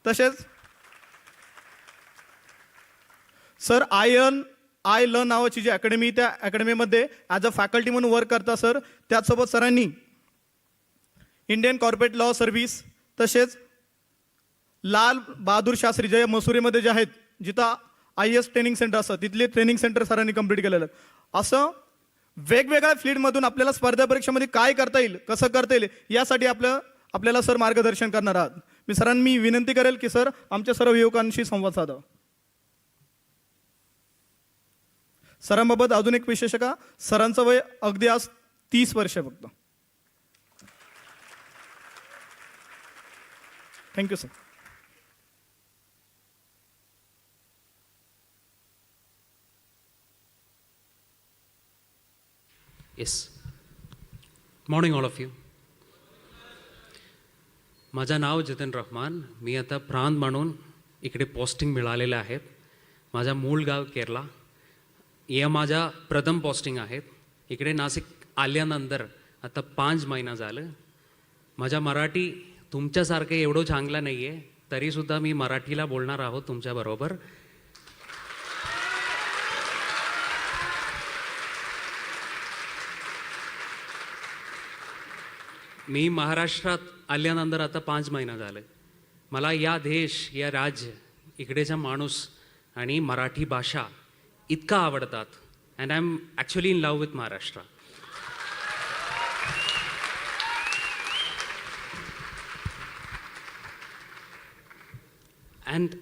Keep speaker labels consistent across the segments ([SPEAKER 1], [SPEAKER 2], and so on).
[SPEAKER 1] तसेच sir I learn नावाची जी academy, त्या अकॅडमीमध्ये ॲज अ फॅकल्टी म्हणून वर्क करता सर. त्याचसोबत सरांनी इंडियन कॉर्पोरेट लॉ सर्व्हिस, तसेच लाल बहादूर शास्त्री जे मसुरीमध्ये जे आहेत, जिथं IAS ट्रेनिंग सेंटर असतं, तिथले ट्रेनिंग सेंटर सरांनी कंप्लीट केलेलं. असं वेगवेगळ्या फील्डमधून आपल्याला स्पर्धा परीक्षेमध्ये काय करता येईल, कसं करता येईल, यासाठी आपल्याला सर मार्गदर्शन करणार आहात. मी विनंती करेल की सर आमच्या सर्व युवकांशी संवाद साधा. सरांबाबत अजून एक विशेष का, सरांचं वय अगदी आज 30 वर्ष फक्त. Thank you sir.
[SPEAKER 2] Yes, morning all of you. माझं नाव जितेन रहमान. मी आता प्रांत म्हणून इकडे पोस्टिंग मिळालेलं आहे. माझा मूळ गाव केरला. या माझ्या प्रथम पोस्टिंग आहेत. इकडे नाशिक आल्यानंतर आता 5 महिना झालं. माझा मराठी तुमच्यासारखं एवढं चांगला नाही आहे, तरीसुद्धा मी मराठीला बोलणार आहोत तुमच्याबरोबर. मी महाराष्ट्रात आल्यानंतर आता 5 महिना झालं. मला या देश, या राज्य, इकडेचा माणूस आणि मराठी भाषा इतका आवडतात. And I am actually in love with Maharashtra. And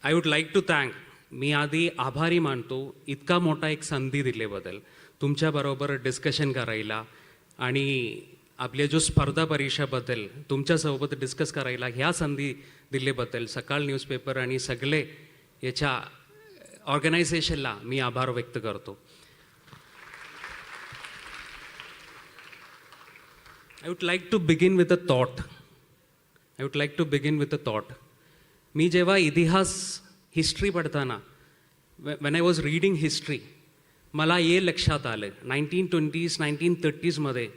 [SPEAKER 2] I would like to thank, मी आधी आभारी मानतो इतका मोठा एक संधी दिल्याबद्दल, तुमच्याबरोबर डिस्कशन करायला आणि आपल्या जो स्पर्धा परीक्षाबद्दल तुमच्यासोबत डिस्कस करायला ह्या संधी दिल्याबद्दल सकाळ न्यूजपेपर आणि सगळे याच्या ऑर्गनायझेशनला मी आभार व्यक्त करतो. I would like to begin with a thought. मी जेव्हा इतिहास, हिस्ट्री पढताना, when I was reading history, मला हे लक्षात आलं 1920s 1930sमध्ये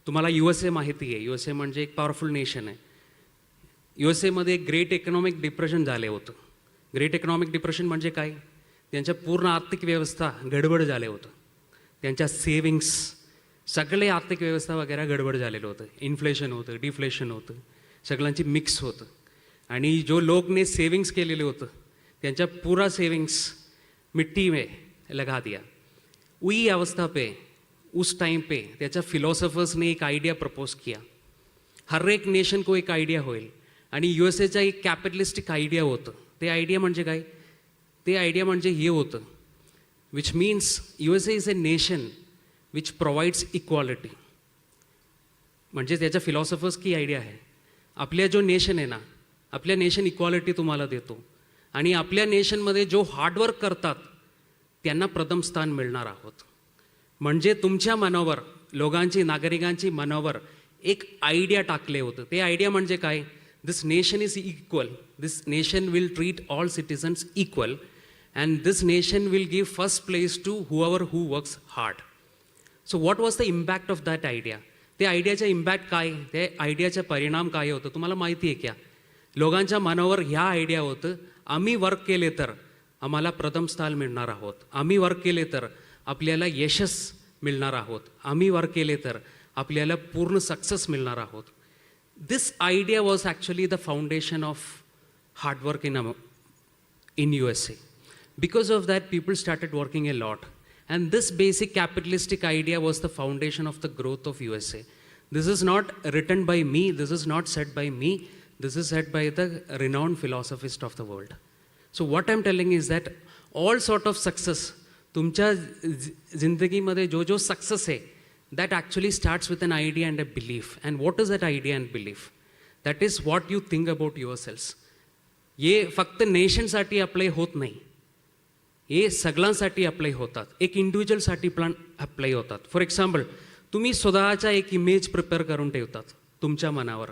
[SPEAKER 2] तुम्हाला USA माहिती आहे. USA म्हणजे एक पॉवरफुल नेशन आहे. USA एक ग्रेट इकॉनॉमिक डिप्रेशन झाले होतं. ग्रेट इकॉनॉमिक डिप्रेशन म्हणजे काय? त्यांच्या पूर्ण आर्थिक व्यवस्था गडबड झाले होतं. त्यांच्या सेविंग्स, सगळे आर्थिक व्यवस्था वगैरे गडबड झालेलं होतं. इन्फ्लेशन होतं, डिफ्लेशन होतं, सगळ्यांची मिक्स होतं. आणि जो लोकने सेविंग्स केलेले होतं, त्यांच्या पूरा सेविंग्स मिट्टी में लगा दिया. उई अवस्था पे, उस टाइम पे त्याच्या फिलॉसफर्स ने एक आइडिया प्रपोज किया. हर एक नेशन को एक आइडिया होईल. आणि USA एक कॅपिटलिस्टिक आइडिया होतं. ते आइडिया म्हणजे काय? ते आइडिया म्हणजे हे होतं, which means USA is a nation which provides equality. म्हणजे त्याच्या फिलॉसफर्स की आइडिया आहे, आपल्या जो नेशन आहे ना, आपल्या नेशन इक्वालिटी तुम्हाला देतो. आणि आपल्या नेशनमध्ये जो हार्डवर्क करतात त्यांना प्रथम स्थान मिळणार आहोत. म्हणजे तुमच्या मनावर, लोकांची, नागरिकांची मनावर एक आयडिया टाकले होतं. ते आयडिया म्हणजे काय? This nation is equal. This nation will treat all citizens equal and this nation will give first place to whoever who works hard. So what was the impact of that idea? ते आयडियाचा impact काय, ते आयडियाचा परिणाम काय होतं तुम्हाला माहिती आहे क्या? लोकांच्या मनावर ह्या आयडिया होतं, आम्ही वर्क केले तर आम्हाला प्रथम स्थान मिळणार आहोत. आम्ही वर्क केले तर आपल्याला यशस मिळणार आहोत. आम्ही वर्क केले तर आपल्याला पूर्ण सक्सेस मिळणार आहोत. This idea was actually the foundation of hard work in USA. Because of that, people started working a lot. And this basic capitalistic idea was the foundation of the growth of USA. This is not written by me. This is not said by me. This is said by the renowned philosophist of the world. So what I'm telling is that all sort of success, तुमच्या जिंदगीमध्ये जो success आहे, that actually starts with an idea and a belief. And what is that idea and belief? That is what you think about yourselves. ये फक्त नेशनसाठी apply होत नाही, हे सगळ्यांसाठी apply होतात. एक इंडिव्हिज्युअलसाठी पण अप्लाय होतात. फॉर एक्झाम्पल, तुम्ही स्वतःचा एक इमेज प्रिपेअर करून ठेवतात तुमच्या मनावर.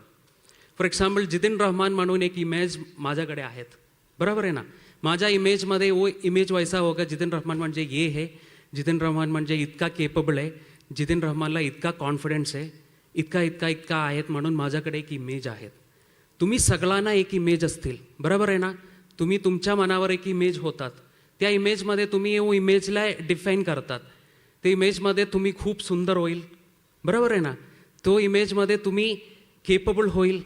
[SPEAKER 2] फॉर एक्झाम्पल, जितेन रहमान म्हणून एक इमेज माझ्याकडे आहेत, बरोबर आहे ना? माझ्या इमेजमध्ये वो इमेज वैसा होगा, जितेन रहमान म्हणजे ये है, जितेन रहमान म्हणजे इतका केपेबल आहे, जितेन रहमानला इतका कॉन्फिडन्स आहे, इतका आहेत म्हणून माझ्याकडे एक इमेज आहे. तुम्ही सगळ्यांना एक इमेज असतील, बरोबर आहे ना? तुम्ही तुमच्या मनावर एक इमेज होतात, त्या इमेजमध्ये तुम्ही इमेजला डिफाईन करतात. ते इमेजमध्ये तुम्ही खूप सुंदर होईल, बरोबर आहे ना? तो इमेजमध्ये तुम्ही केपेबल होईल.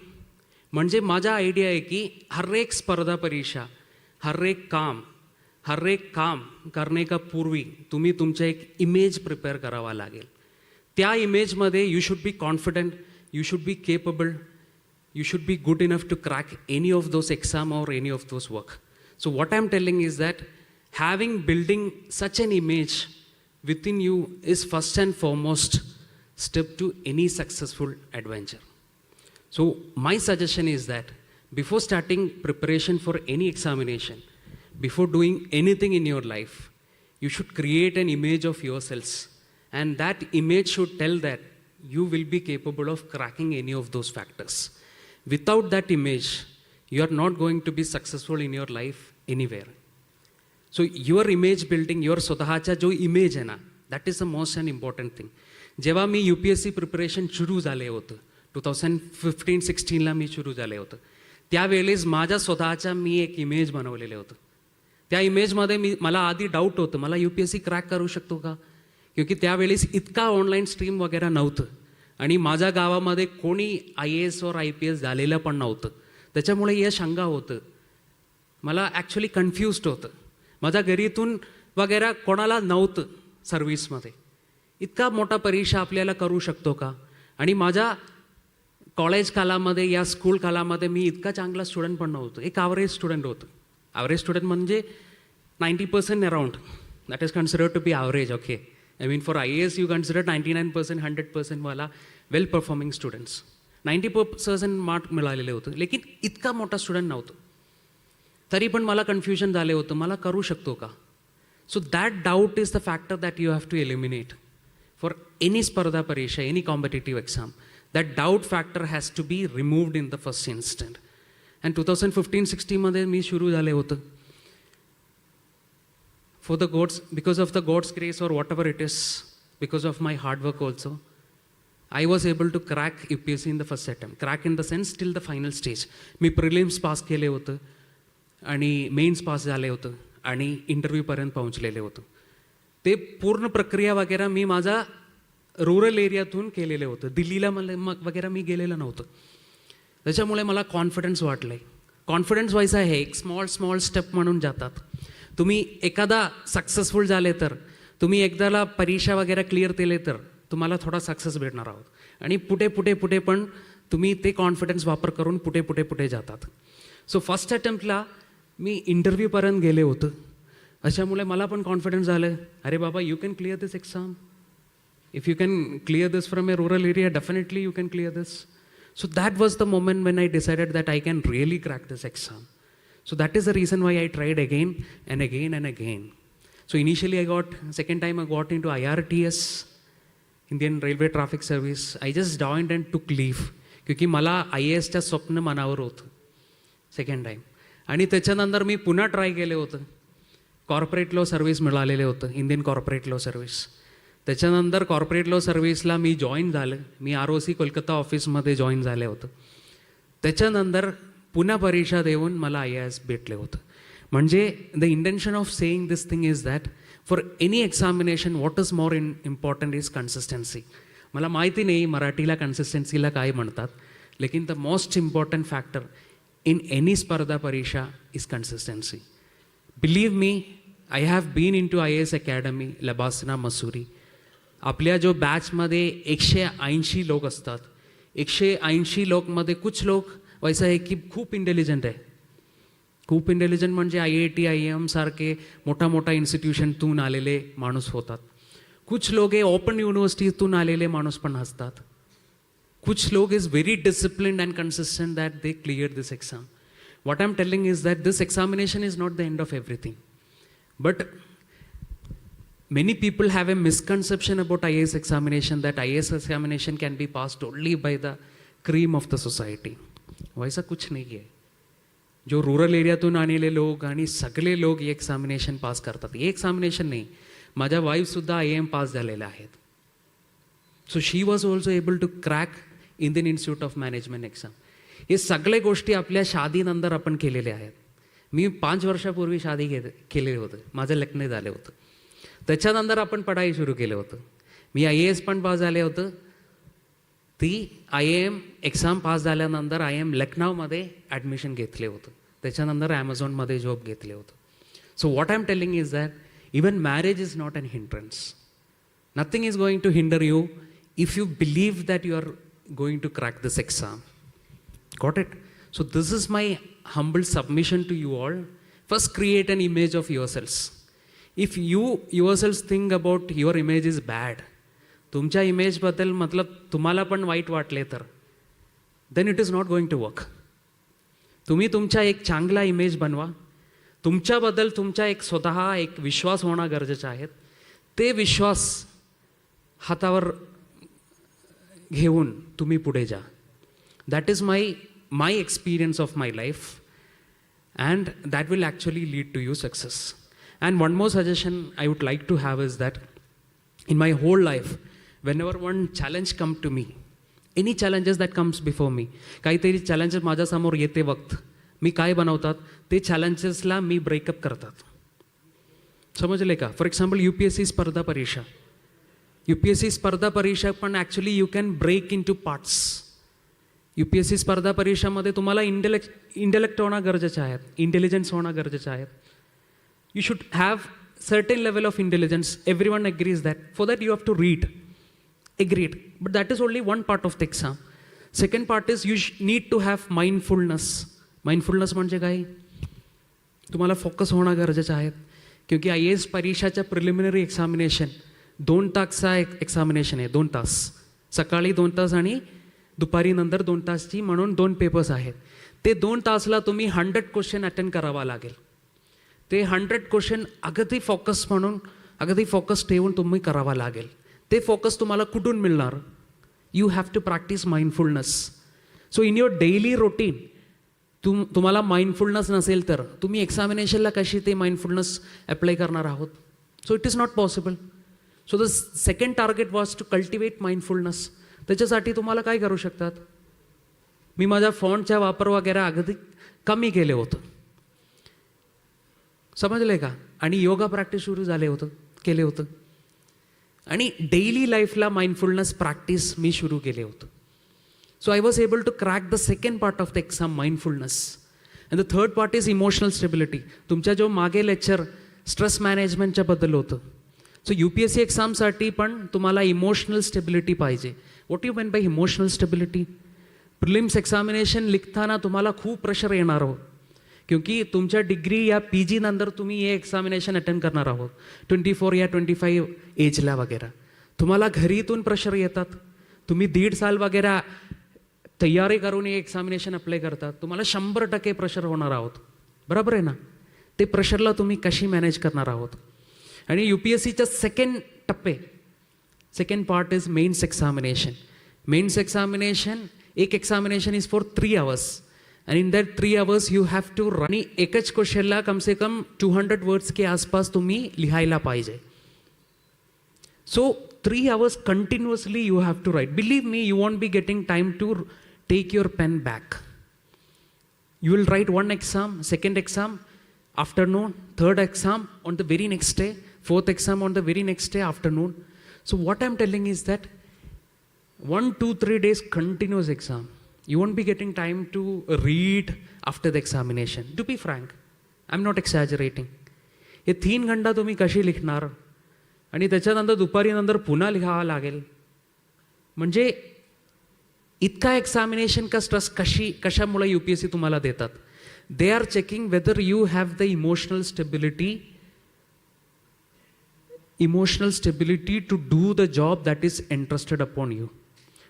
[SPEAKER 2] म्हणजे माझा आयडिया आहे की हर एक स्पर्धा परीक्षा, हर एक काम करने का पूर्वी तुम्ही तुमचा एक इमेज प्रिपेअर करावा लागेल. त्या इमेजमध्ये you should be confident, you should be capable, you should be good enough to crack any of those exam or any of those work. So what I'm telling is that building such an image within you is first and foremost step to any successful adventure. So my suggestion is that before starting preparation for any examination, before doing anything in your life, you should create an image of yourselves, and that image should tell that you will be capable of cracking any of those factors. Without that image, you are not going to be successful in your life anywhere. So your image building, your स्वतःचा जो image आहे ना, that is the most and important thing. जेव्हा मी UPSC preparation सुरू झाले होतं 2015-16ला मी सुरू झाले होतं, त्यावेळेस माझा स्वतःचा मी एक इमेज बनवलेलं होतं. त्या इमेजमध्ये मला आधी डाऊट होतं, मला UPSC क्रॅक करू शकतो का? क्योंकि त्यावेळेस इतका ऑनलाईन स्ट्रीम वगैरे नव्हतं आणि माझ्या गावामध्ये कोणी IAS और IPS झालेलं पण नव्हतं. त्याच्यामुळे हे शंका होतं, मला ॲक्च्युली कन्फ्युज्ड होतं. माझ्या घरीतून वगैरे कोणाला नव्हतं सर्व्हिसमध्ये, इतका मोठा परीक्षा आपल्याला करू शकतो का? आणि माझ्या कॉलेज कालामध्ये या स्कूल कालामध्ये मी इतका चांगला स्टुडंट पण नव्हतं, एक ॲव्हरेज स्टुडंट होतं. ॲव्हरेज स्टुडंट म्हणजे 90% around, that is considered to be average. Okay, I mean, for IAS, you consider 99%, 100% वाला वेल परफॉर्मिंग स्टुडंट्स. 90% मार्क मिळालेले होतं, लेकिन इतका मोठा स्टुडंट नव्हतं. तरी पण मला कन्फ्युजन झाले होतं, मला करू शकतो का? So that doubt is the factor that you have to eliminate for any स्पर्धा परीक्षा, any competitive exam. That doubt factor has to be removed in the first instant. And 2015-16मध्ये मी सुरू झाले होतं. For the God's, because of the God's grace or whatever it is, because of my hard work also, I was able to crack UPSC in the first attempt. Crack in the sense till the final stage. Me prelims pass केले होतं आणि men's pass झाले होतं आणि इंटरव्ह्यूपर्यंत पोहोचलेले होतं. ते पूर्ण प्रक्रिया वगैरे मी माझा रुरल एरियातून केलेलं होतं. दिल्लीला वगैरे मी गेलेलं नव्हतं. त्याच्यामुळे मला कॉन्फिडन्स वाटलं आहे. कॉन्फिडन्स व्हायचं आहे, एक स्मॉल स्टेप म्हणून जातात. तुम्ही एखादा सक्सेसफुल झाले तर, तुम्ही एकदाला परीक्षा वगैरे क्लिअर केले तर तुम्हाला थोडा सक्सेस भेटणार आहोत. आणि पुढे पण तुम्ही ते कॉन्फिडन्स वापर करून पुढे जातात. सो फर्स्ट अटेम्प्टला मी इंटरव्ह्यूपर्यंत गेले होतं. अशामुळे मला पण कॉन्फिडन्स झालं, अरे बाबा, you can clear this exam. If you can clear this from A rural area, definitely you can clear this. So that was the moment when I decided that I can really crack this exam. So that is the reason why I tried again and again and again. So initially second time I got into IRTS, Indian Railway Traffic Service. I just joined and took leave. क्योंकि मला IASच्या स्वप्न मनावर होतं second time. आणि त्याच्यानंतर मी पुन्हा try केलं होतं. कॉर्पोरेट लॉ सर्व्हिस मिळालेलं होतं, इंडियन कॉर्पोरेट लॉ सर्व्हिस. त्याच्यानंतर कॉर्पोरेट लॉ सर्व्हिसला मी जॉईन झालं. मी ROC कोलकाता ऑफिसमध्ये जॉईन झाले होतं. त्याच्यानंतर पुन्हा परीक्षा देऊन मला IAS भेटले होतं. म्हणजे the intention of saying this thing is that for any examination what is more important is consistency. मला माहिती नाही मराठीला कन्सिस्टन्सीला काय म्हणतात, लेकिन the most important factor in any स्पर्धा परीक्षा is consistency. Believe me, I have been into IAS academy, LBSNAA, Mussoorie. आपल्या जो बॅचमध्ये 180 लोक असतात. 180 लोकमध्ये कुछ लोक वैसा आहे की खूप इंटेलिजंट आहे. खूप इंटेलिजंट म्हणजे IIT, IIM सारखे मोठा इन्स्टिट्यूशनतून आलेले माणूस होतात. कुछ लोक हे ओपन युनिव्हर्सिटीतून आलेले माणूस पण असतात. कुछ लोक is very disciplined and consistent that they clear this exam. What I am telling is that this examination is not the end of everything. But many people have a misconception about IAS examination, that IAS examination can be passed only by the cream of the society. वैसा कुछ नहीं है. जो rural एरियातून आलेले लोक आणि सगळे लोक हे एक्झामिनेशन पास करतात. हे एक्झामिनेशन नाही, माझ्या वाईफसुद्धा IIM पास झालेल्या आहेत. So she was also able to crack Indian Institute of Management exam. हे सगळे गोष्टी आपल्या शादीनंतर आपण केलेल्या आहेत. मी 5 वर्षापूर्वी शादी केलेली होतं, माझं लग्न झालं होतं. त्याच्यानंतर आपण पढाई सुरू केलं होतं. मी IAS पण पास झाले होतं. ती IIM एक्झाम पास झाल्यानंतर IIM लखनौमध्ये ॲडमिशन घेतले होतं. त्याच्यानंतर ॲमेझॉनमध्ये जॉब घेतले होतं. So what I am telling is that even marriage is not an hindrance. Nothing is going to hinder you if you believe that you are going to crack this exam. Got it? So this is my humble submission to you all. First, create an image of yourselves. If you yourselves think about your image is bad, तुमच्या इमेजबद्दल मतलब तुम्हाला पण वाईट वाटले तर then it is not going to work. तुम्ही तुमचा एक चांगला इमेज बनवा. तुमच्याबद्दल तुमचा एक स्वतः एक विश्वास होणं गरजेचं आहे. ते विश्वास हातावर घेऊन तुम्ही पुढे जा. That is my experience of my life, and that will actually lead to you success. And one more suggestion I would like to have is that in my whole life, whenever one challenge come to me, any challenges that comes before me, काहीतरी challenges माझ्यासमोर येते वक्त मी काय बनवतात ते challengesला मी breakup करतात. समजले का? फॉर एक्झाम्पल UPSC स्पर्धा परीक्षा, UPSC स्पर्धा परीक्षा पण actually you can break in two parts. UPSC स्पर्धा परीक्षामध्ये तुम्हाला इंटेलेक्ट होणं गरजेचं आहे, इंटेलिजन्स होणं गरजेचं आहे. You should have certain level of intelligence. Everyone agrees that. For that you have to read. Agreed. But that is only one part of the exam. Second part is you need to have mindfulness. Mindfulness म्हणजे काय? तुम्हाला focus होणं गरजेचं आहे. क्योंकि IAS परीक्षाच्या preliminary examination 2 तासचा examination आहे. 2 तास, सकाळी 2 तास आणि दुपारी नंतर 2 तासची म्हणून 2 पेपर्स आहेत. ते 2 तासला तुम्ही 100 क्वेश्चन अटेंड करावा लागेल. ते 100 क्वेश्चन अगदी फोकस म्हणून अगदी फोकस ठेवून तुम्ही करावा लागेल. ते फोकस तुम्हाला कुठून मिळणार? You have to practise mindfulness. So in your daily routine तुम्हाला माइंडफुलनेस नसेल तर तुम्ही एक्झामिनेशनला कशी ते माइंडफुलनेस अप्लाय करणार आहोत? So it is not possible. So the second target was to cultivate mindfulness. त्याच्यासाठी तुम्हाला काय करू शकतात? मी माझ्या फोनचा वापर वगैरे अगदी कमी केले होतं, समजले का? आणि योगा प्रॅक्टिस सुरू केले होतं. आणि डेली लाईफला माइंडफुलनेस प्रॅक्टिस मी सुरू केले होतं. So I was able to crack the second part of the exam, mindfulness. And the third part is emotional stability. तुमच्या जो मागे लेक्चर स्ट्रेस मॅनेजमेंटच्या बद्दल होतं. सो UPSC एक्झामसाठी पण तुम्हाला इमोशनल स्टेबिलिटी पाहिजे. What you mean by emotional stability? Prelims examination लिखताना तुम्हाला खूप प्रेशर येणार आहोत, क्योंकि तुमच्या डिग्री या PG नंतर तुम्ही हे एक्झामिनेशन अटेंड करणार आहोत 24 या 25 एजला वगैरे. तुम्हाला घरीतून प्रेशर येतात. तुम्ही 1.5 साल वगैरे तयारी करून हे एक्झामिनेशन अप्लाय करतात. तुम्हाला 100% प्रेशर होणार आहोत, बरोबर आहे ना? ते प्रेशरला तुम्ही कशी मॅनेज करणार आहोत? आणि UPSCच्या second part is mains examination. Mains examination, एक examination is for 3 hours. And in that 3 hours you have to run एकच क्वेश्चनला कम से कम 200 वर्ड्स के आसपास तुम्ही लिहायला पाहिजे. So 3 hours continuously you have to write. Believe me, you won't be getting time to take your pen back. You will write 1 exam, 2nd exam afternoon, 3rd exam on the very next day, 4th exam on the very next day afternoon. So what I'm telling is that 1, 2, 3 days continuous exam. You won't be getting time to read after the examination. To be frank, I'm not exaggerating. हे 3 घंटा तुम्ही कशी लिखणार आणि त्याच्यानंतर दुपारी नंतर पुन्हा लिहावं लागेल. म्हणजे इतका एक्झामिनेशन का स्ट्रेस कशामुळे UPSC तुम्हाला देतात? They are checking whether you have the emotional stability to do the job that is interested upon you.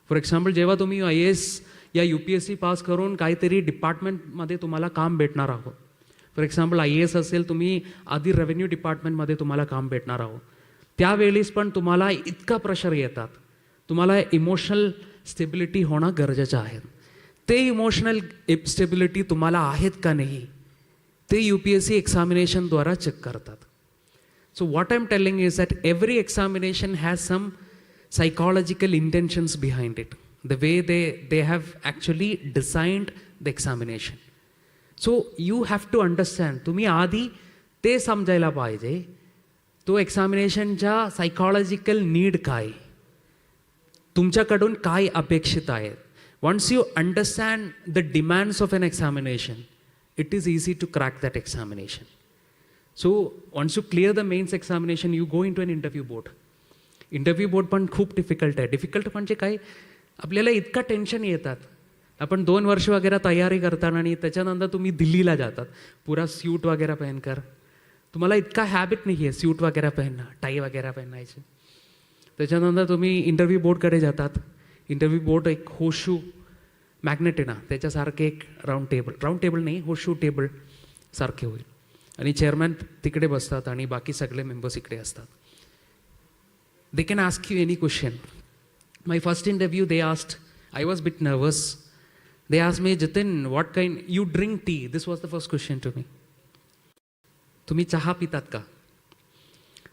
[SPEAKER 2] For example, जेव्हा तुम्ही IAS या UPSC पास करून काहीतरी डिपार्टमेंटमध्ये तुम्हाला काम भेटणार आहोत. फॉर एक्झाम्पल IAS असेल, तुम्ही आधी रेव्हेन्यू डिपार्टमेंटमध्ये तुम्हाला काम भेटणार आहोत. त्यावेळेस पण तुम्हाला इतका प्रेशर येतात. तुम्हाला इमोशनल स्टेबिलिटी होणं गरजेचं आहे. ते इमोशनल स्टेबिलिटी तुम्हाला आहेत का नाही ते UPSC एक्झामिनेशनद्वारा चेक करतात. So what I am telling is that every examination has some psychological intentions behind it. The way they have actually designed the examination. So you have to understand, तुम्ही आधी ते समजायला पाहिजे तो एक्झामिनेशनच्या सायकॉलॉजिकल नीड काय, तुमच्याकडून काय अपेक्षित आहेत. Once you understand the demands of an examination, it is easy to crack that examination. So once you clear the mains examination, you go into an interview board. Interview board पण खूप difficult आहे. Difficult म्हणजे काय, आपल्याला इतका tension येतात. आपण 2 वर्ष वगैरे तयारी करतात आणि त्याच्यानंतर तुम्ही दिल्लीला जातात पुरा सूट वगैरे पहनकर. तुम्हाला इतका हॅबिट नाही आहे सूट वगैरे पहनणं, टाई वगैरे पहनायची. त्याच्यानंतर तुम्ही इंटरव्ह्यू बोर्डकडे जातात. इंटरव्ह्यू बोर्ड एक होशू मॅग्नेट आहे ना, त्याच्यासारखे एक राऊंड टेबल नाही, होशू टेबल सारखे होईल आणि चेअरमॅन तिकडे बसतात आणि बाकी सगळे मेंबर्स इकडे असतात. They can ask you any question. My first interview they asked, I was bit nervous. They asked me, Jitin what kind you drink tea. This was the first question to me. तुम्ही चहा पितात का?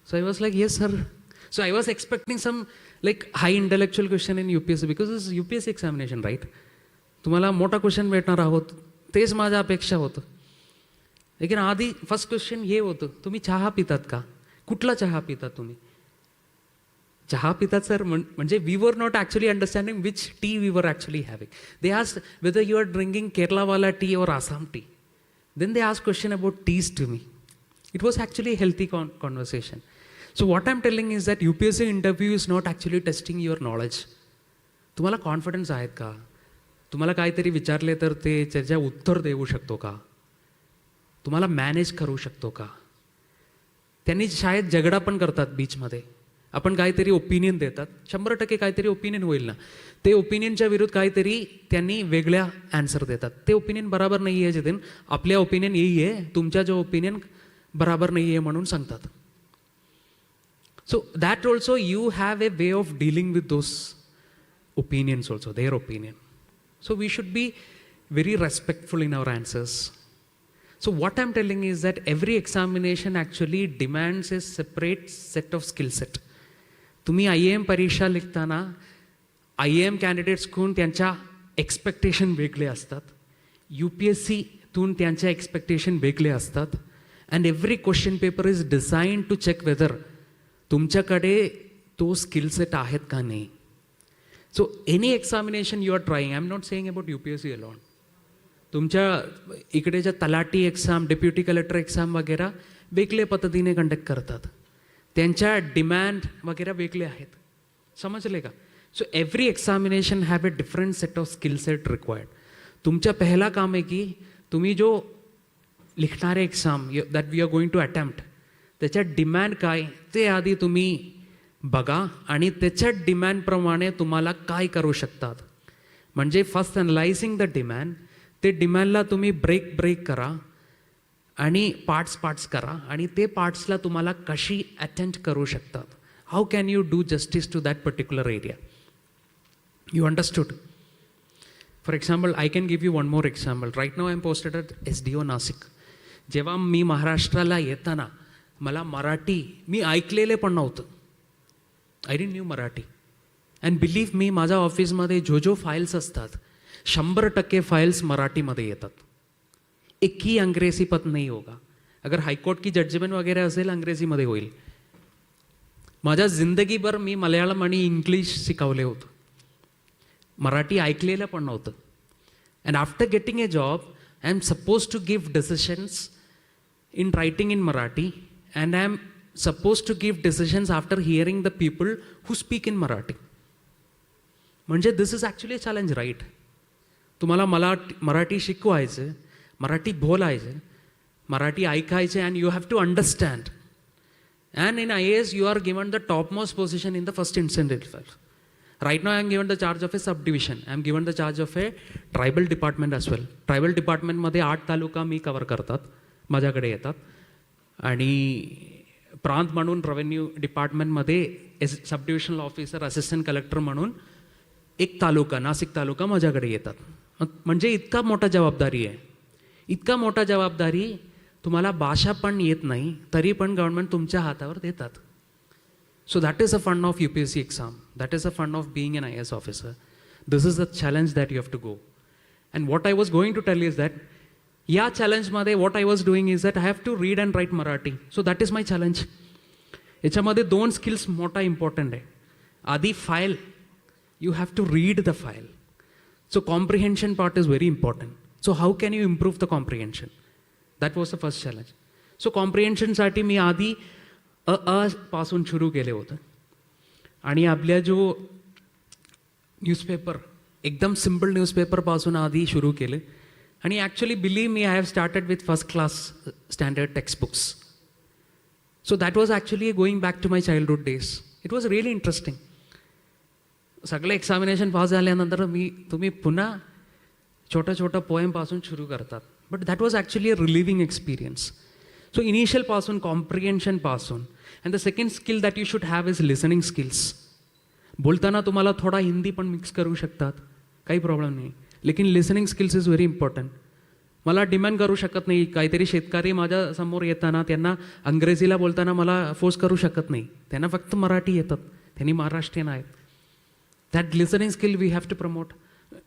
[SPEAKER 2] So I was like yes sir. So I was expecting some like high intellectual question in UPSC because is UPSC examination right. तुम्हाला मोठा question भेटणार आहोत, तेच माझ्या अपेक्षा होतं. लेकिन आधी फर्स्ट क्वेश्चन हे होतं, तुम्ही चहा पितात का? कुठला चहा पितात तुम्ही? चहा पितात सर म्हणजे we were not actually understanding which tea we were actually having. They asked whether you are drinking केरलावाला टी और Assam tea. Then they asked question about teas to me. It was actually healthy conversation. So what I am telling is that UPSC interview is not actually testing your knowledge. तुम्हाला confidence आहेत का? तुम्हाला काहीतरी विचारले तर ते त्याच्या उत्तर देऊ शकतो का? तुम्हाला मॅनेज करू शकतो का? त्यांनी शाळेत झगडा पण करतात बीचमध्ये. आपण काहीतरी ओपिनियन देतात, 100% काहीतरी ओपिनियन होईल ना, ते ओपिनियनच्या विरुद्ध काहीतरी त्यांनी वेगळ्या ॲन्सर देतात. ते ओपिनियन बराबर नाही आहे जिथे आपल्या ओपिनियन येई आहे, तुमच्या जो ओपिनियन बराबर नाही आहे म्हणून सांगतात. So that also you have a way of dealing with those opinions also, their opinion. So we should be very respectful in our answers. So what I'm telling is that every examination actually demands a separate set of skill set. तुम्ही IAM परीक्षा लिखताना IAM कॅन्डिडेट्सकडून त्यांच्या expectation वेगळे असतात, UPSCतून त्यांच्या expectation वेगळे असतात. And every question paper is design to check whether तुमच्याकडे तो स्किल सेट आहेत का नाही. So any examination you are trying, I'm not saying about UPSC alone. तुमच्या इकडेच्या तलाठी एक्झाम, डेप्युटी कलेक्टर एक्झाम वगैरे वेगळे पद्धतीने कंडक्ट करतात. त्यांच्या डिमँड वगैरे वेगळे आहेत. समजले का? So every examination have a different set of skill set required. तुमच्या पहिला काम आहे की तुम्ही जो लिखणारे exam that we are going to attempt, त्याच्या डिमँड काय ते आधी तुम्ही बघा आणि त्याच्या डिमँडप्रमाणे तुम्हाला काय करू शकतात. म्हणजे फर्स्ट अनलायझिंग द डिमँड, ते डिमँडला तुम्ही ब्रेक करा आणि पार्ट्स करा आणि ते पार्ट्सला तुम्हाला कशी अटेंड करू शकतात. How can you do justice to that particular area. You understood? For example I can give you one more example. Right now I am posted at SDO Nashik. जेव्हा मी महाराष्ट्राला येताना मला मराठी मी ऐकलेले पण नव्हतं. I didn't knew Marathi. And believe me, माझ्या ऑफिसमध्ये जो फाईल्स असतात 100% फाइल्स मराठीमध्ये येतात. एक ही अंग्रेजी पद नहीं होगा. अगर हाईकोर्ट की जजमेंट वगैरे असेल अंग्रेजीमध्ये होईल. माझ्या जिंदगीभर मी मल्याळम आणि इंग्लिश शिकवले होतं, मराठी ऐकलेलं पण नव्हतं. And after getting a job I am suppose to give decisions in writing in Marathi, and I am supposed to give decisions after hearing the people who speak in Marathi. म्हणजे this is actually a challenge, right? तुम्हाला मराठी शिकवायचं, मराठी बोलायचं, मराठी ऐकायचं, and you have to understand. And in IAS you are given the topmost position in the first instance itself. Right now I am given the charge of a subdivision. I am given the charge of a tribal department as well. Tribal department मध्ये 8 तालुका मी cover करतात, माझ्याकडे येतात. आणि प्रांत म्हणून revenue डिपार्टमेंटमध्ये सबडिव्हिजनल officer, assistant collector म्हणून एक तालुका, नाशिक तालुका माझ्याकडे येतात. म्हणजे इतका मोठा जबाबदारी आहे. इतका मोठा जबाबदारी, तुम्हाला भाषा पण येत नाही तरी पण गव्हर्नमेंट तुमच्या हातावर देतात. So that is a fun of UPSC exam. That is a fun of being an IAS officer. This is the challenge that you have to go. And what I was going to tell is that या चॅलेंजमध्ये what I was doing is that I have to read and write Marathi. So that is my challenge. याच्यामध्ये 2 skills मोठा important आहे. आधी file, you have to read the file. So comprehension part is very important. So how can you improve the comprehension? That was the first challenge. So comprehensionसाठी मी आधी पासून सुरू केले होतं. आणि आपल्या जो न्यूजपेपर एकदम सिम्पल न्यूजपेपरपासून आधी सुरू केले. आणि actually believe me I have started with first class standard textbooks. So that was actually going back to my childhood days. It was really interesting. सगळे एक्झामिनेशन पास झाल्यानंतर तुम्ही पुन्हा छोटं पोएमपासून सुरू करतात. But that was actually a relieving experience. So इनिशियलपासून कॉम्प्रिहेन्शनपासून. And the second skill that you should have is listening skills. बोलताना तुम्हाला थोडा हिंदी पण मिक्स करू शकतात, काही प्रॉब्लेम नाही. लेकिन listening skills is very important. मला डिमांड करू शकत नाही. काहीतरी शेतकरी माझ्यासमोर येताना त्यांना अंग्रेजीला बोलताना मला फोर्स करू शकत नाही. त्यांना फक्त मराठी येतात, त्यांनी महाराष्ट्रीयन आहेत. That listening skill we have to promote,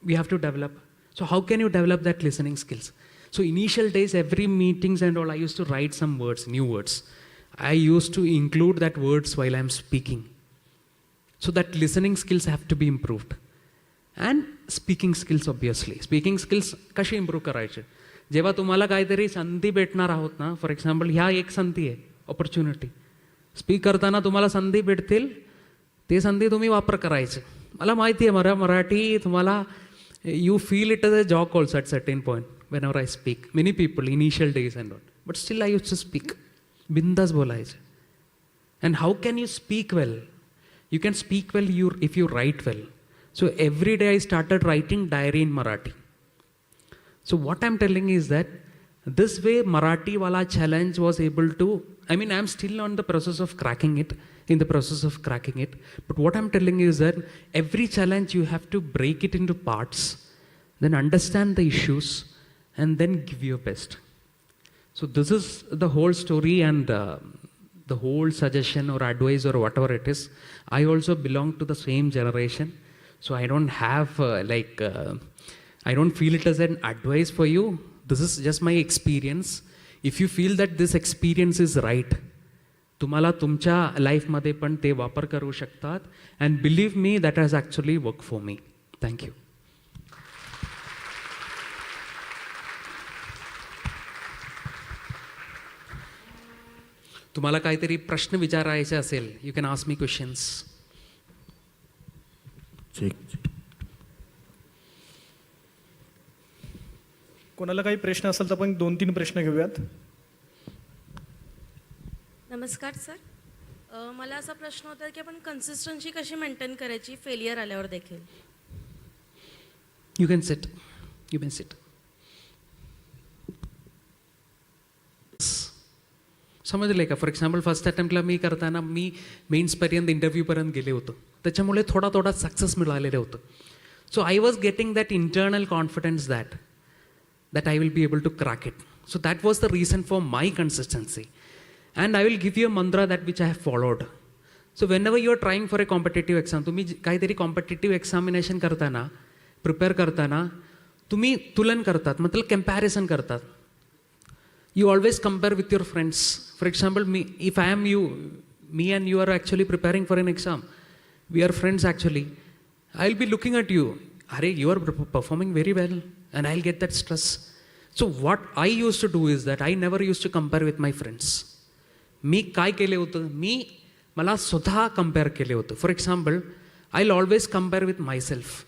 [SPEAKER 2] we have to develop. So how can you develop that listening skills? So initial days, every meetings and all, I used to write some words, new words. I used to include that words while I'm speaking. So that listening skills have to be improved. And speaking skills, obviously. Speaking skills कशी improve करायचे? जेव्हा तुम्हाला काहीतरी संधी भेटणार आहोत ना, for example ह्या एक संधी आहे, ऑपॉर्च्युनिटी. स्पीक करताना तुम्हाला संधी भेटतील, ते संधी तुम्ही वापर करायचे. मला माहिती आहे मराठी तुम्हाला you feel it as a joke also at certain point whenever I speak. Many people, initial days and all. But still I used to speak. Bindas बोलायचे. And how can you speak well? You can speak well if you write well. So every day I started writing diary in Marathi. So what I'm telling is that this way Marathi wala challenge was able to, I mean I'm still on the process of cracking it, But what I'm telling you is that every challenge you have to break it into parts, then understand the issues, and then give your best. So this is the whole story and the whole suggestion or advice or whatever it is. I also belong to the same generation. So I don't have I don't feel it as an advice for you. This is just my experience. If you feel that this experience is right, तुम्हाला तुमच्या लाईफमध्ये पण ते वापर करू शकतात. And believe me that has actually work for me. Thank you. तुम्हाला काहीतरी प्रश्न विचारायचे असेल, you can ask me questions.
[SPEAKER 1] कोणाला काही प्रश्न असेल तर आपण 2-3 प्रश्न घेऊयात.
[SPEAKER 3] नमस्कार सर. मला असा प्रश्न होता की आपण कन्सिस्टन्सी कशी मेंटेन करायची फेलियर आल्यावर देखील?
[SPEAKER 2] You can sit. समजले का? फॉर एक्झाम्पल फर्स्ट अटेम्प्टला मी करताना मी मेन्सपर्यंत इंटरव्ह्यूपर्यंत गेले होतो. त्याच्यामुळे थोडा सक्सेस मिळालेलं होतं. So I was getting that internal confidence that I will be able to crack it. So that was the reason for my consistency. And I will give you a mantra that which I have followed. So whenever you are trying for a competitive exam, तुम्ही काहीतरी competitive examination करताना, prepare करताना तुम्ही तुलन करतात, मतलब comparison करतात. You always compare with your friends. For example, if I am you, me and you are actually preparing for an exam. We are friends actually. I'll be looking at you. Arey, you are performing very well, and I'll get that stress. So what I used to do is that I never used to compare with my friends. मी काय केले होतं, मला स्वतः compare केले होतं. For example, I will always compare with my self.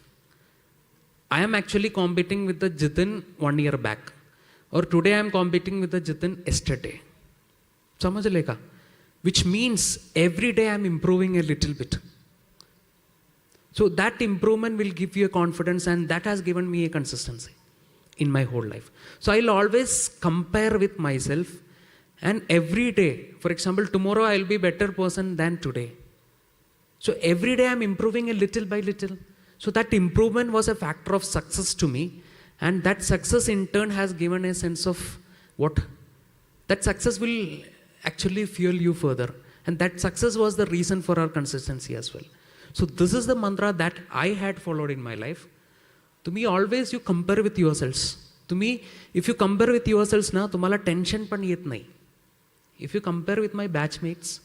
[SPEAKER 2] I am actually competing with the Jitin 1 year back, और today I am competing with the Jitin yesterday. समजले का? Which means every day I am improving a little bit. So that improvement will give you a confidence, and that has given me a consistency in my whole life. So I will always compare with myself. And every day, for example, tomorrow I will be a better person than today. So every day I am improving a little by little. So that improvement was a factor of success to me. And that success in turn has given a sense of what? That success will actually fuel you further. And that success was the reason for our consistency as well. So this is the mantra that I had followed in my life. तुम्ही always you compare with your self. तुम्ही if you compare with your self ना तुम्हाला tension पण येत नाही. If you compare with my batchmates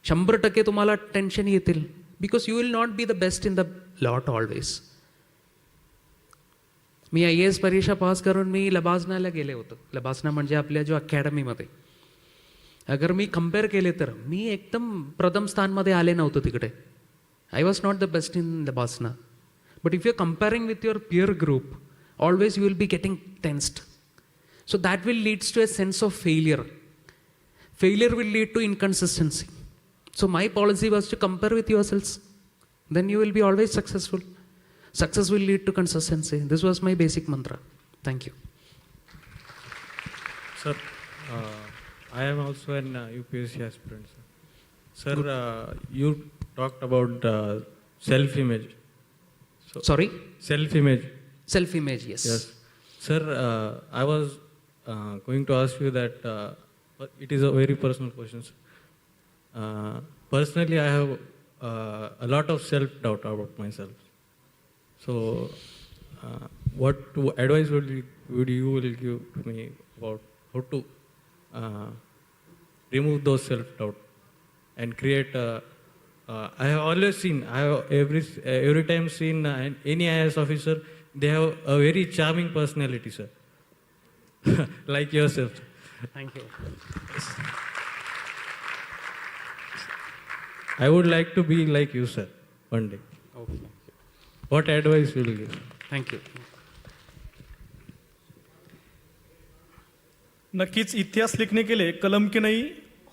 [SPEAKER 2] 100% तुम्हाला tension येतील because you will not be the best in the lot always. मी IAS परीक्षा पास करून मी लबासनाला गेले होतो. लबासना म्हणजे आपल्या जो अकॅडमीमध्ये. अगर मी कम्पेअर केले तर मी एकदम प्रथम स्थानमध्ये आले नव्हतं तिकडे. I was not the best in LBSNAA. But if you comparing with your peer group always you will be getting tensed. So that will leads to a sense of failure. Failure will lead to inconsistency. So my policy was to compare with yourselves. Then you will be always successful. Success will lead to consistency. This was my basic mantra. Thank you.
[SPEAKER 4] Sir, I am also an UPSC aspirant. Sir, you talked about self-image.
[SPEAKER 2] Sorry?
[SPEAKER 4] Self-image.
[SPEAKER 2] Self-image, yes.
[SPEAKER 4] Yes. Sir, I was going to ask you that it is a very personal question. Sir. Personally, I have a lot of self-doubt about myself. So, what advice would you give to me about how to remove those self-doubt and create I have always seen, I have every time seen any IAS officer, they have a very charming personality, sir. Like yourself.
[SPEAKER 2] Thank you.
[SPEAKER 4] I would like to be like you, sir, one day.
[SPEAKER 2] Okay.
[SPEAKER 4] What advice will you give?
[SPEAKER 2] Thank you.
[SPEAKER 1] नक्कीच इतिहास लिखने के लिए कलम की नाही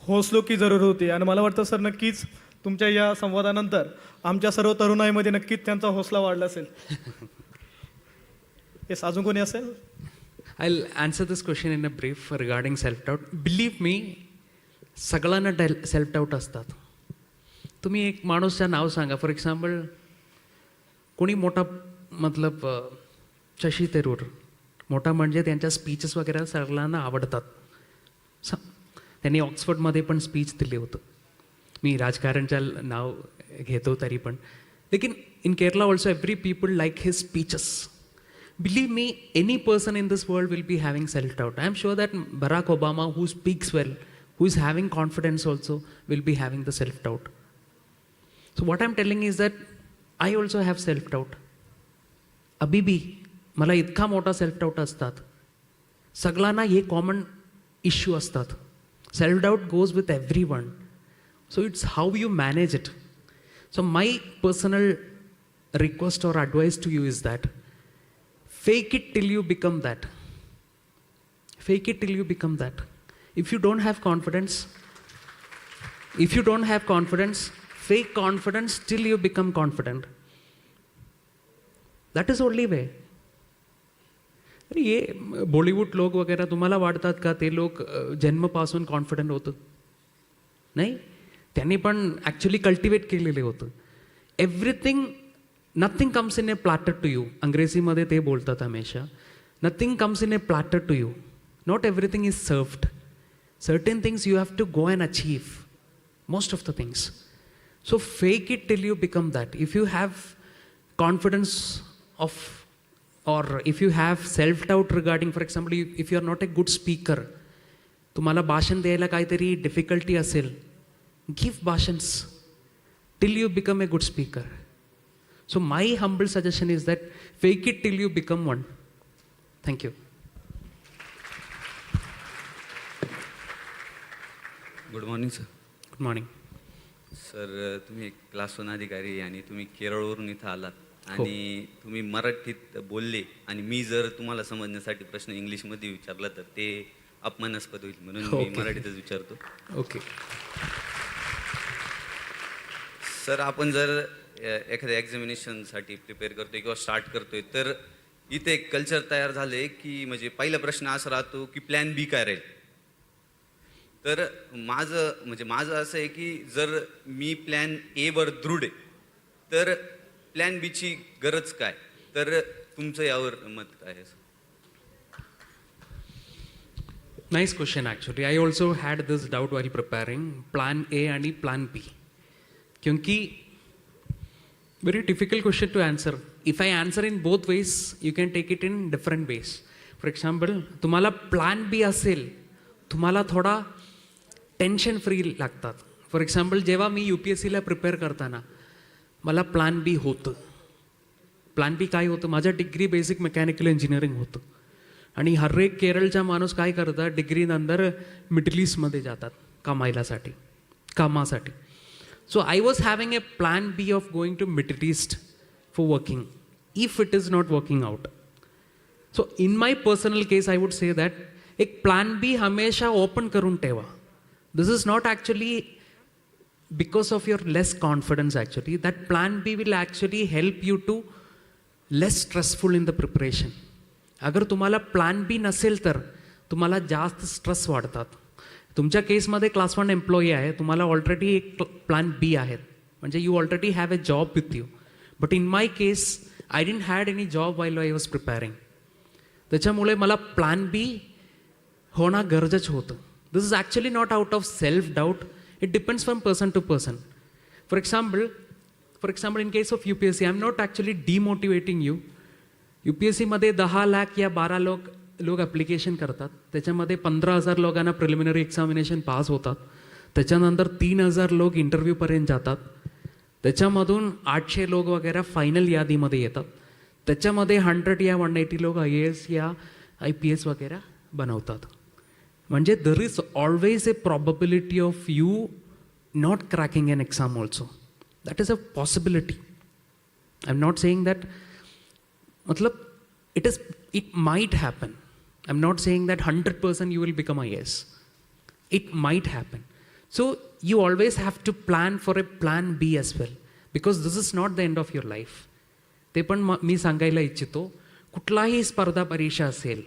[SPEAKER 1] हौसलों की जरूर होती. आणि मला वाटतं सर नक्कीच तुमच्या या संवादानंतर आमच्या सर्व तरुणाईमध्ये नक्कीच त्यांचा हौसला वाढला असेल. येस, अजून कोणी असेल?
[SPEAKER 2] I'll answer this question in a brief regarding self-doubt. Believe me, सगळ्यांना self-doubt असतात. तुम्ही एक माणूसचं नाव सांगा. फॉर एक्झाम्पल कोणी मोठा मतलब शशी थरूर मोठा म्हणजे त्यांच्या स्पीचेस वगैरे सगळ्यांना आवडतात. त्यांनी ऑक्सफर्डमध्ये पण स्पीच दिले होतं. मी राजकारणचं नाव घेतो तरी पण. लेकिन in Kerala also every people like his speeches. Believe me, any person in this world will be having self-doubt. I am sure that Barack Obama, who speaks well, who is having confidence also, will be having the self-doubt. So what I am telling is that I also have self-doubt. अभी भी मला इतका मोठा self-doubt असतात. सगळ्यांना हे common issue असतात. Self-doubt goes with everyone. So it's how you manage it. So my personal request or advice to you is that fake it till you become that. Fake it till you become that. If you don't have confidence, fake confidence till you become confident. That is only way. अरे ये बॉलिवूड लोक वगैरे तुम्हाला वाटतात का ते लोक जन्मपासून confident होतं? नाही, त्यांनी पण ॲक्च्युली कल्टिवेट केलेले होतं. Everything nothing comes in a platter to you. अंग्रेजीमध्ये ते बोलतात हमेशा. Nothing comes in a platter to you. Not everything is served. Certain things you have to go and achieve. Most of the things. So fake it till you become that. If you have confidence of or if you have self-doubt regarding, for example, if you are not a good speaker, तुम्हाला भाषण द्यायला काहीतरी difficulty असेल, give भाषण्स till you become a good speaker. So my humble suggestion is that fake it till you become one. Thank you.
[SPEAKER 5] Good morning sir.
[SPEAKER 2] Good morning.
[SPEAKER 5] Sir तुम्ही एक class 1 अधिकारी आणि तुम्ही केरळवरून इथं आलात आणि तुम्ही मराठीत बोलले आणि मी जर तुम्हाला समजण्यासाठी प्रश्न इंग्लिशमध्ये विचारला तर ते अपमानास्पद होईल म्हणून मी मराठीतच विचारतो.
[SPEAKER 2] ओके.
[SPEAKER 5] सर आपण जर एखाद्या एक्झामिनेशनसाठी प्रिपेअर करतोय किंवा स्टार्ट करतोय तर इथे एक कल्चर तयार झाले की म्हणजे पहिला प्रश्न असा राहतो की प्लॅन बी काय राहील. तर माझं असं आहे की जर मी प्लॅन ए वर दृढ आहे तर प्लॅन बीची गरज काय. तर तुमचं यावर मत काय आहे.
[SPEAKER 2] Nice question. Actually I also had this doubt वारी प्रिपेअरिंग प्लॅन ए आणि प्लॅन बी. क्योंकि Very difficult question to answer. If I answer in both ways, you can take it in different ways. For example, तुम्हाला plan बी असेल, तुम्हाला थोडा tension free लागतात. For example, जेव्हा मी UPSCला prepare करताना मला प्लॅन बी होतं. प्लॅन बी काय होतं, माझं डिग्री बेसिक मेकॅनिकल इंजिनिअरिंग होतं आणि हर एक केरळचा माणूस काय करतात, डिग्रीनंतर मिडल ईस्टमध्ये जातात कामासाठी. So I was having a plan B of going to Middle East for working if it is not working out. So in my personal case, I would say that एक plan B हमेशा open करून ठेवा. This is not actually because of your less confidence actually. That plan B will actually help you to less stressful in the preparation. अगर तुम्हाला plan B नसेल तर तुम्हाला जास्त स्ट्रेस वाढतात. तुमच्या केसमध्ये क्लास 1 एम्प्लॉई आहे, तुम्हाला ऑलरेडी एक प्लॅन बी आहेत, म्हणजे you already have a job with you. But in my case I didn't had any job while I was preparing. त्याच्यामुळे मला प्लॅन बी होणं गरजेचं होतं. This is actually not out of self doubt. It depends from person to person. For example in case of UPSC I am not actually demotivating you. UPSCमध्ये 10 लाख या 12 लोक application करतात. त्याच्यामध्ये 15,000 लोकांना प्रिलिमिनरी एक्झामिनेशन पास होतात. त्याच्यानंतर 3,000 लोक इंटरव्ह्यूपर्यंत जातात. त्याच्यामधून 800 लोक वगैरे फायनल यादीमध्ये येतात. त्याच्यामध्ये 100 या 180 लोक IAS या IPS वगैरे बनवतात. म्हणजे there is always a probability of you not cracking an exam also. That is a possibility. I am not saying that मतलब it might happen. I'm not saying that 100% you will become IAS. It might happen. So you always have to plan for a plan B as well, because this is not the end of your life. ते पण मी सांगायला इच्छितो, कुठलाही स्पर्धा परीक्षा असेल,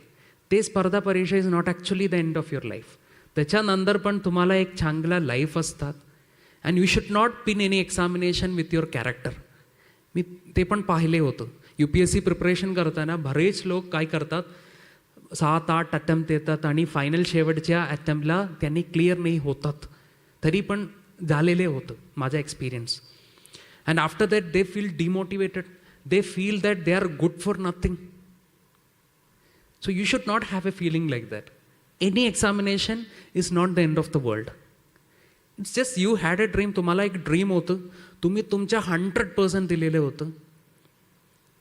[SPEAKER 2] ते स्पर्धा परीक्षा is not actually the end of your life. त्याच्यानंतर पण तुम्हाला एक चांगला लाईफ असतात. And you should not pin any examination with your character. मी ते पण पाहिले होतं. UPSC प्रिपरेशन करताना बरेच लोक काय करतात, 7-8 अटेम्प्ट येतात आणि फायनल शेवटच्या अटेम्प्टला त्यांनी क्लिअर नाही होतात, तरी पण झालेले होतं माझा experience. And after that they feel demotivated. They feel that they are good for nothing. So you should not have a feeling like that. Any examination is not the end of the world. It's just you had a dream. तुम्हाला एक dream होतं, तुम्ही तुमच्या 100% दिलेलं होतं.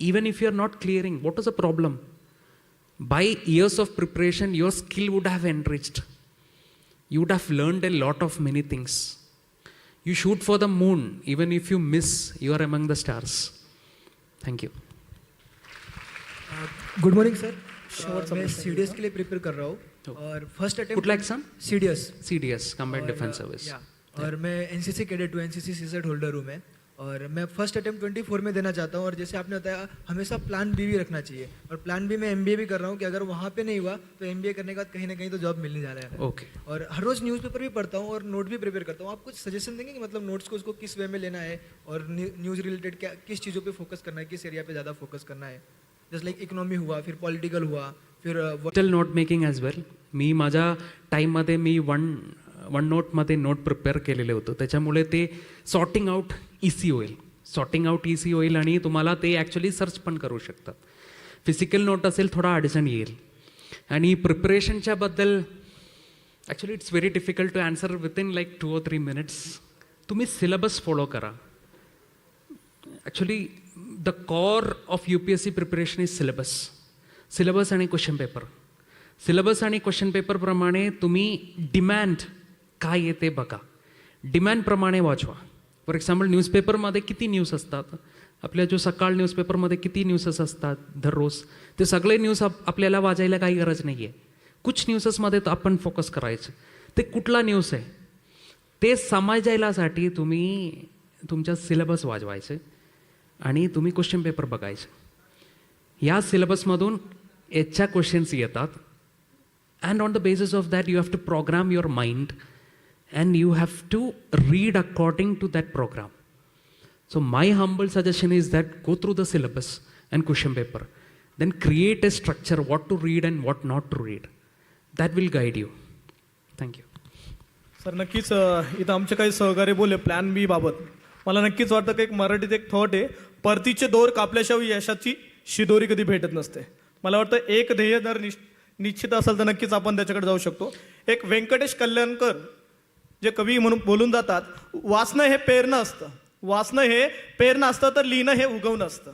[SPEAKER 2] Even if you are not clearing, what is the problem? By years of preparation, your skill would have enriched. You would have learned a lot of many things. You shoot for the moon. Even if you miss, you are among the stars. Thank you.
[SPEAKER 6] Good morning sir. मैं CDS के लिए prepare कर रहा हूँ और first attempt
[SPEAKER 2] कुठला exam? CDS combined defence service.
[SPEAKER 6] और मैं NCC cadet हूँ, NCC CSET होल्डर हूँ मैं. और मैं फर्स्ट अटेम्प्ट 24 में देना चाहता हूँ. और जैसे आपने बताया, हमेशा प्लान बी भी रखना चाहिए. और प्लान बी में MBA भी कर रहा हूँ कि अगर वहाँ पे नहीं हुआ तो MBA करने के बाद कहीं ना कहीं तो जॉब मिलने जा रहा है.
[SPEAKER 2] ओके.
[SPEAKER 6] और हर रोज़ न्यूज़पेपर भी पढ़ता हूँ और नोट भी प्रिपेयर करता हूँ. आप कुछ सजेशन देंगे कि मतलब नोट्स को उसको किस वे में लेना है और न्यूज़ रिलेटेड क्या किस चीज़ों पे फोकस करना है, किस एरिया पे ज़्यादा फोकस करना है? जस्ट लाईक इकॉनॉमी हुआ, फिर पॉलिटिकल हुआ, फिर
[SPEAKER 2] डिजिटल नोट मेकिंग ॲज वेल. मी माझ्या टाईममध्ये मी वन नोटमध्ये नोट प्रिपेअर केलेले होतं. त्याच्यामुळे ते सॉर्टिंग आउट इझी होईल आणि तुम्हाला ते ॲक्च्युली सर्च पण करू शकतात. फिजिकल नोट असेल थोडा अडचण येईल. आणि प्रिपरेशनच्या बद्दल actually it's very difficult to answer within like 2 or 3 minutes. तुम्ही सिलेबस फॉलो करा. Actually the core of UPSC preparation is syllabus आणि क्वेश्चन पेपर. सिलेबस आणि क्वेश्चन पेपरप्रमाणे तुम्ही डिमॅंड काय येते बघा, डिमॅंडप्रमाणे वाचवा. फॉर एक्झाम्पल, न्यूजपेपरमध्ये किती न्यूज असतात, आपल्या जो सकाळ न्यूजपेपरमध्ये किती न्यूसेस असतात दररोज, ते सगळे न्यूज आपल्याला वाचायला काही गरज नाही आहे. कुछ न्यूसेसमध्ये आपण फोकस करायचं. ते कुठला न्यूज आहे ते समजायलासाठी तुम्ही तुमचा सिलेबस वाजवायचं आणि तुम्ही क्वेश्चन पेपर बघायचं. या सिलेबसमधून याच्या क्वेश्चन्स येतात. And on the basis of that you have to program your mind and you have to read according to that program. So my humble suggestion is that go through the syllabus and question paper, then create a structure what to read and what not to read. That will guide you. Thank you.
[SPEAKER 1] Sir नक्कीच इथं आमचे काही सहकारी बोलले plan बी बाबत. मला नक्कीच वाटतं की एक मराठीत एक थॉट आहे, परतीचे दोर कापल्याशिवाय यशाची शिदोरी कधी भेटत नसते. मला वाटतं एक ध्येय जर निश्चित असेल तर नक्कीच आपण त्याच्याकडे जाऊ शकतो. एक व्यंकटेश कल्याणकर जे कवी म्हणून बोलून जातात, वाचणं हे पेरणं असतं, वाचणं हे पेरणं असतं तर लिहिणं हे उगवणं असतं.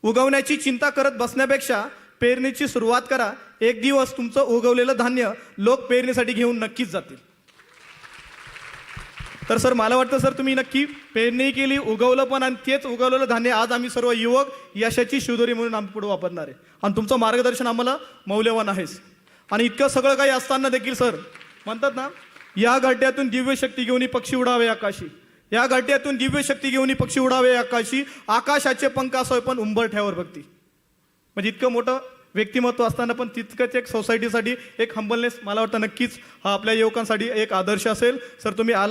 [SPEAKER 1] उगवण्याची चिंता करत बसण्यापेक्षा पेरणीची सुरुवात करा. एक दिवस तुमचं उगवलेलं धान्य लोक पेरणीसाठी घेऊन नक्कीच जातील. तर सर मला वाटतं सर तुम्ही नक्की पेरणी केली, उगवलं पण, आणि तेच उगवलेलं धान्य आज आम्ही सर्व युवक यशाची शिवदोरी म्हणून आम्ही पुढे वापरणार आहे. आणि तुमचं मार्गदर्शन आम्हाला मौल्यवान आहेच. आणि इतकं सगळं काही असताना देखील सर म्हणतात ना, या घाट्यातून दिव्य शक्ती घेऊन पक्षी उडावे आकाशी, या घाट्यातून दिव्य शक्ती घेऊन पक्षी उडावे आकाशी, आकाशाचे पंख असोय पण उंबरठ्यावर भक्ती. म्हणजे इतकं मोठं व्यक्तिमत्व असताना पण तितकंच एक सोसायटीसाठी एक हंबलनेस मला वाटतं नक्कीच हा आपल्या युवकांसाठी एक आदर्श असेल. सर तुम्ही आला